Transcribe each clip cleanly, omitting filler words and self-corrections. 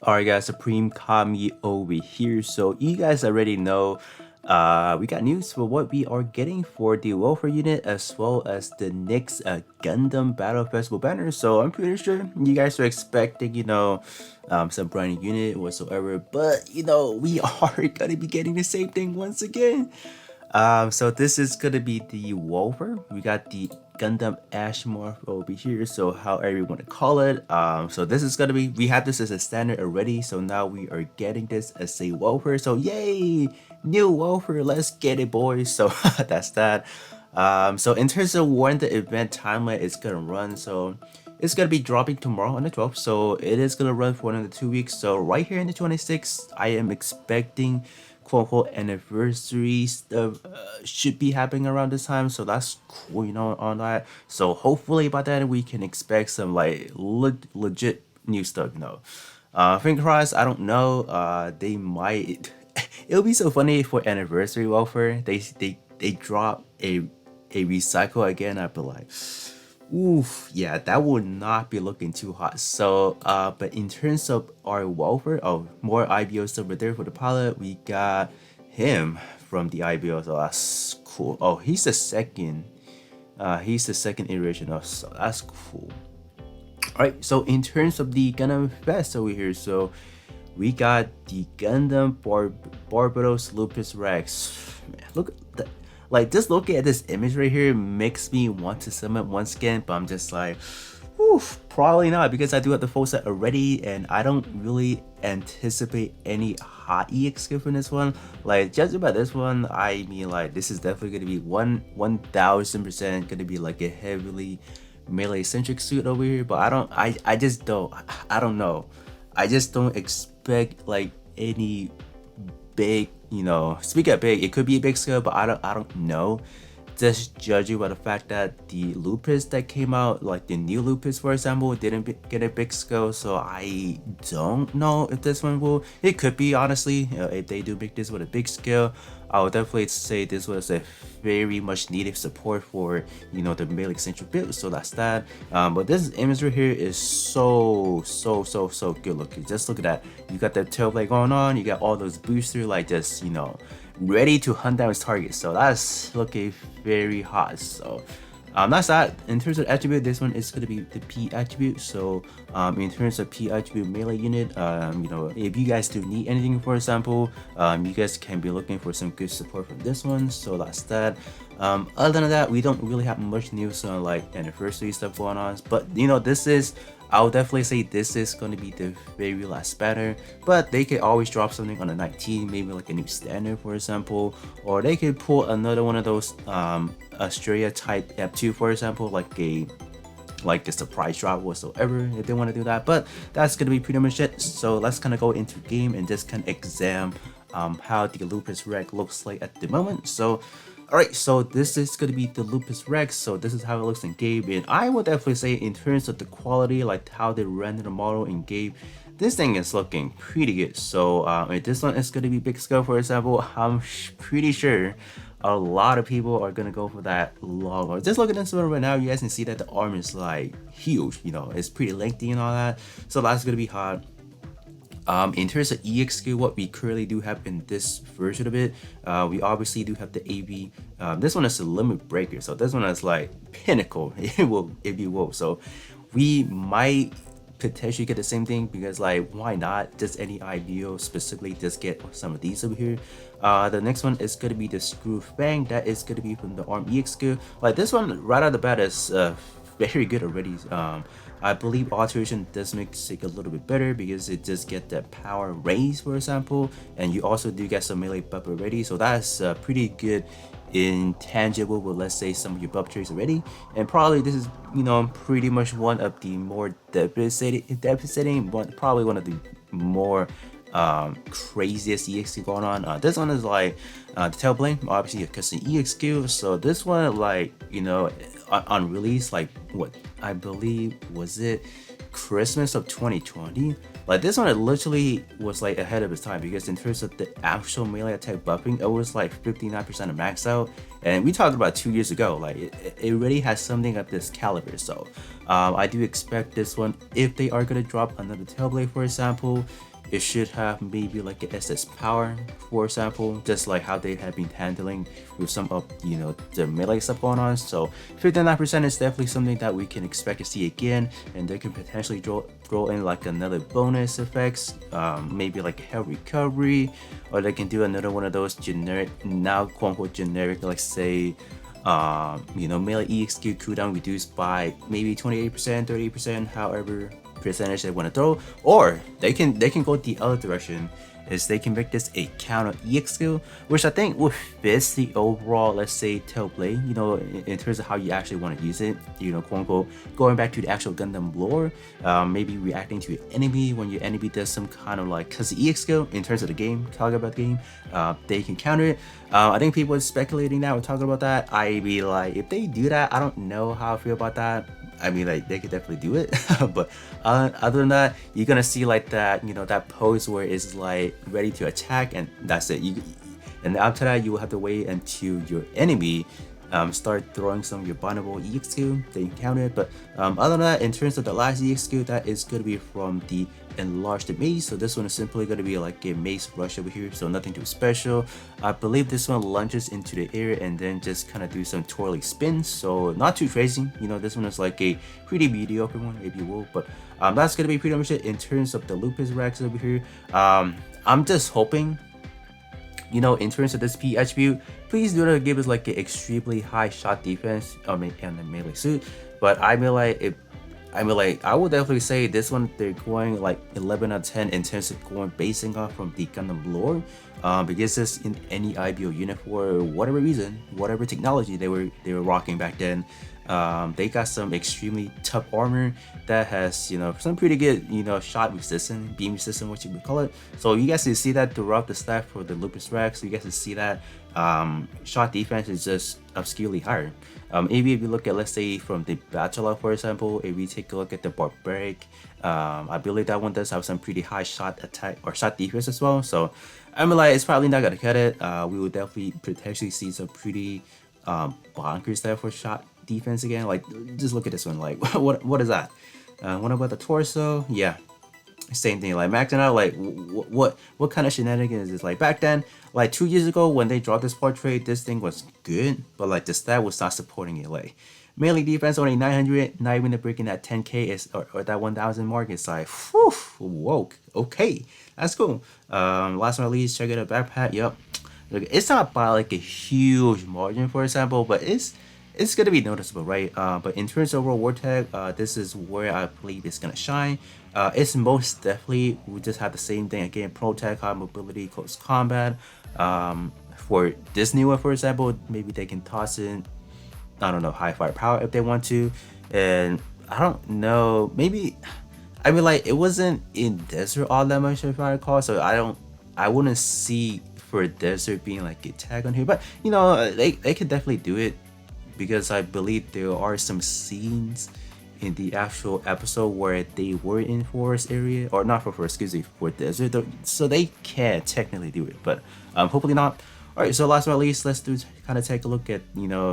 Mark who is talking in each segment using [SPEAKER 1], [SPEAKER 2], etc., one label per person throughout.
[SPEAKER 1] Alright guys, Supreme Kami over here. So you guys already know we got news for what we are getting for the welfare unit as well as the next Gundam Battle Festival banner. So I'm pretty sure you guys are expecting, some brand new unit whatsoever. But we are gonna be getting the same thing once again. So this is gonna be the Wolver. We got the Gundam Ashmore over here, so however you want to call it. So this is gonna be, we have this as a standard already, so now we are getting this as a Wolver. So yay, new Wolver, let's get it, boys. So that's that. So in terms of when the event timeline is gonna run, so it's gonna be dropping tomorrow on the 12th, so it is gonna run for another 2 weeks. So right here in the 26th, I am expecting quote unquote anniversary stuff should be happening around this time, so that's cool, on that. So hopefully by then we can expect some like legit new stuff. Finger crossed. I don't know. They might. It'll be so funny for anniversary welfare. They drop a recycle again. I'd be like, oof, yeah, that would not be looking too hot. So, but in terms of our welfare, more IBOs over there for the pilot. We got him from the IBO, so that's cool. Oh, he's the second. He's the second iteration of, so that's cool. All right, so in terms of the Gundam Fest over here, so we got the Gundam Barbados Lupus Rex. Man, look at that. Like, just looking at this image right here makes me want to summon once again, but I'm just like, oof, probably not, because I do have the full set already, and I don't really anticipate any hot EX skill from this one. Like, judging by this one, I mean, like, this is definitely gonna be 1000% gonna be like a heavily melee centric suit over here, but I just don't, I don't know. I just don't expect like any big, speaking of big, it could be a big scale, but I don't know. Just judging by the fact that the Lupus that came out, like the new Lupus for example, didn't get a big scale, so I don't know if this one will. It could be, honestly, if they do make this with a big scale. I would definitely say this was a very much needed support for the melee central build, so that's that. But this image right here is so good looking. Just look at that. You got that tail blade going on, you got all those boosters like just ready to hunt down his target, so that's looking very hot. So that's that. In terms of attribute, this one is going to be the P attribute. So in terms of P attribute melee unit, if you guys do need anything, for example, you guys can be looking for some good support from this one, so that's that. Other than that, we don't really have much news on like anniversary stuff going on, but this is, I would definitely say this is going to be the very last banner, but they could always drop something on the 19th, maybe like a new standard, for example, or they could pull another one of those Australia type F2, for example, like a surprise drop whatsoever, if they want to do that. But that's going to be pretty much it. So let's kind of go into game and just kind of examine how the Lupus Rex looks like at the moment. So alright, so this is going to be the Lupus Rex, so this is how it looks in game, and I would definitely say in terms of the quality, like how they render the model in game, this thing is looking pretty good. So if this one is going to be big scale, for example, I'm pretty sure a lot of people are going to go for that long arm. Just look at this one right now, you guys can see that the arm is like huge, it's pretty lengthy and all that, so that's going to be hot. In terms of EX skill, what we currently do have in this version of it, we obviously do have the AV. This one is a limit breaker, so this one is like pinnacle, if you will. So we might potentially get the same thing, because like, why not just any IBO, specifically just get some of these over here. The next one is going to be the Screw Fang. That is going to be from the arm EX skill. Like, this one right out of the bat is very good already. I believe alteration does make it a little bit better, because it just get that power raise, for example, and you also do get some melee buff already, so that's pretty good intangible with, let's say, some of your buff traits already. And probably this is pretty much one of the more devastating, probably one of the more craziest EX going on. This one is like the tail blade, obviously a custom EX skill. So this one, like, on release, like what I believe was it Christmas of 2020, like this one, it literally was like ahead of its time, because in terms of the actual melee attack buffing, it was like 59% of max out, and we talked about 2 years ago. Like it really has something of this caliber. So I do expect this one, if they are going to drop another tailblade, for example, It should have maybe like a SS power, for example, just like how they have been handling with some of the melee stuff going on. So 59% is definitely something that we can expect to see again, and they can potentially throw in like another bonus effects, maybe like health recovery, or they can do another one of those generic, now quote unquote generic, like say melee EXQ cooldown reduced by maybe 28%, 30%, however percentage they want to throw, or they can go the other direction, is they can make this a counter EXQ, which I think would fit the overall, let's say, Tailblade, in terms of how you actually want to use it, quote unquote, going back to the actual Gundam lore, maybe reacting to an enemy when your enemy does some kind of like, because the EXQ, in terms of the game, talking about the game, they can counter it. I think people are speculating that, we're talking about that. I be like, if they do that, I don't know how I feel about that. I mean, like, they could definitely do it, but other than that, you're gonna see like that, that pose where it's like ready to attack, and that's it. And after that, you will have to wait until your enemy start throwing some of your vulnerable EXQ, then you counter it. But other than that, in terms of the last EXQ, that is going to be from the enlarged maze. So this one is simply going to be like a maze rush over here, so nothing too special. I believe this one lunges into the air and then just kind of do some twirly spins, so not too crazy. This one is like a pretty mediocre one, if you will. But that's going to be pretty much it in terms of the Lupus Rex over here. I'm just hoping, in terms of this P attribute, please do not give us like an extremely high shot defense on the melee suit. But I would definitely say this one, they're going like 11 out of 10 in terms of going basing off from the Gundam lore, because this in any IBO unit for whatever reason, whatever technology they were rocking back then, they got some extremely tough armor that has some pretty good shot resistant, beam resistant, what you would call it. So you guys can see that throughout the stat for the Lupus Rex. You guys can see that shot defense is just obscurely higher. Maybe if you look at, let's say, from the Bachelor, for example, if we take a look at the Barbaric, I believe that one does have some pretty high shot attack or shot defense as well. So I mean, like, it's probably not gonna cut it. We will definitely potentially see some pretty bonkers there for shot defense again. Like, just look at this one. Like, what is that? What about the torso? Yeah, same thing. Like, maxing out. Like, what kind of shenanigans is this? Like, back then, like 2 years ago when they dropped this portrait, this thing was good, but like the stat was not supporting it. Like, melee defense only 900, not even breaking that 10k is or that 1000 mark. It's like, whew, whoa, okay, that's cool. Last but not least, check out the backpack. Yep, look, it's not by like a huge margin, for example, but it's gonna be noticeable, right? But in terms of overall war tag, this is where I believe it's gonna shine. It's most definitely, we just have the same thing again: pro tag, high mobility, close combat. For this new one, for example, maybe they can toss in, I don't know, high firepower if they want to, and I don't know, maybe, I mean, like, it wasn't in desert all that much if I recall, so I wouldn't see for desert being like a tag on here, but they could definitely do it, because I believe there are some scenes in the actual episode where they were in forest area, or not for forest, excuse me, for desert, so they can technically do it, but hopefully not. All right, so last but not least, let's kind of take a look at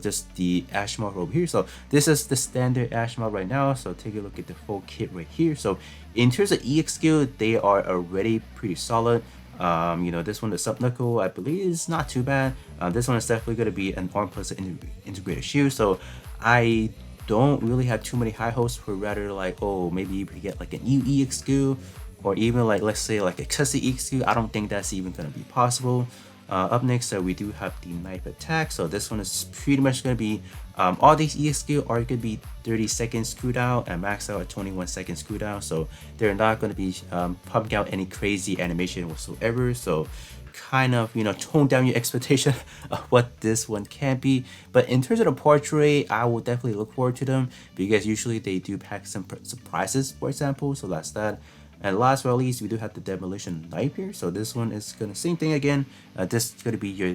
[SPEAKER 1] just the Ash mod over here. So this is the standard Ash mod right now, so take a look at the full kit right here. So in terms of EX skill, they are already pretty solid. This one, the sub knuckle, I believe is not too bad. This one is definitely going to be an arm plus integrated shield, so I don't really have too many high hopes for, rather like, oh, maybe you could get like a new EX skill, or even like, let's say, like a custom EX skill. I don't think that's even going to be possible. Up next, we do have the knife attack. So this one is pretty much going to be, all these EX skill are going to be 30 seconds cooldown and max out at 21 seconds cooldown. So they're not going to be pumping out any crazy animation whatsoever. So kind of, tone down your expectation of what this one can be. But in terms of the portrait, I will definitely look forward to them, because usually they do pack some surprises, for example. So that's that. And last but not least, we do have the Demolition Knife here. So this one is gonna, same thing again. This is gonna be your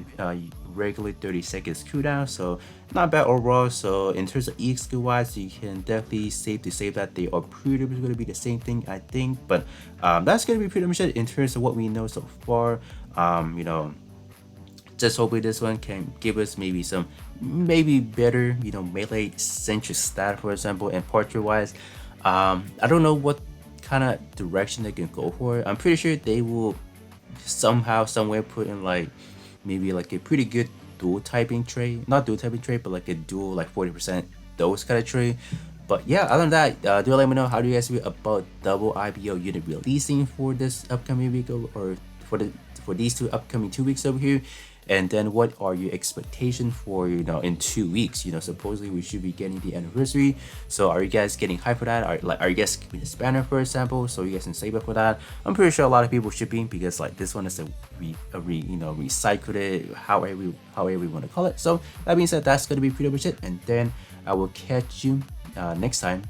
[SPEAKER 1] regular 30 seconds cooldown. So not bad overall. So in terms of EX skill wise, you can definitely safe to say that they are pretty much gonna be the same thing, I think. But that's gonna be pretty much it in terms of what we know so far. Just hopefully this one can give us maybe some better melee centric stat, for example. And portrait wise, I don't know what kind of direction they can go for. I'm pretty sure they will somehow, somewhere put in like maybe like a pretty good dual typing tray, not dual typing tray, but like a dual like 40% those kind of tray. But yeah, other than that, do let me know how do you guys feel about double IBO unit releasing for this upcoming week, or for these two upcoming 2 weeks over here. And then what are your expectations for, in 2 weeks? Supposedly we should be getting the anniversary. So are you guys getting hyped for that? Are you guys keeping this banner, for example, so you guys can save up for that? I'm pretty sure a lot of people should be, because like this one is recycled it, however we want to call it. So that being said, that's gonna be pretty much it. And then I will catch you next time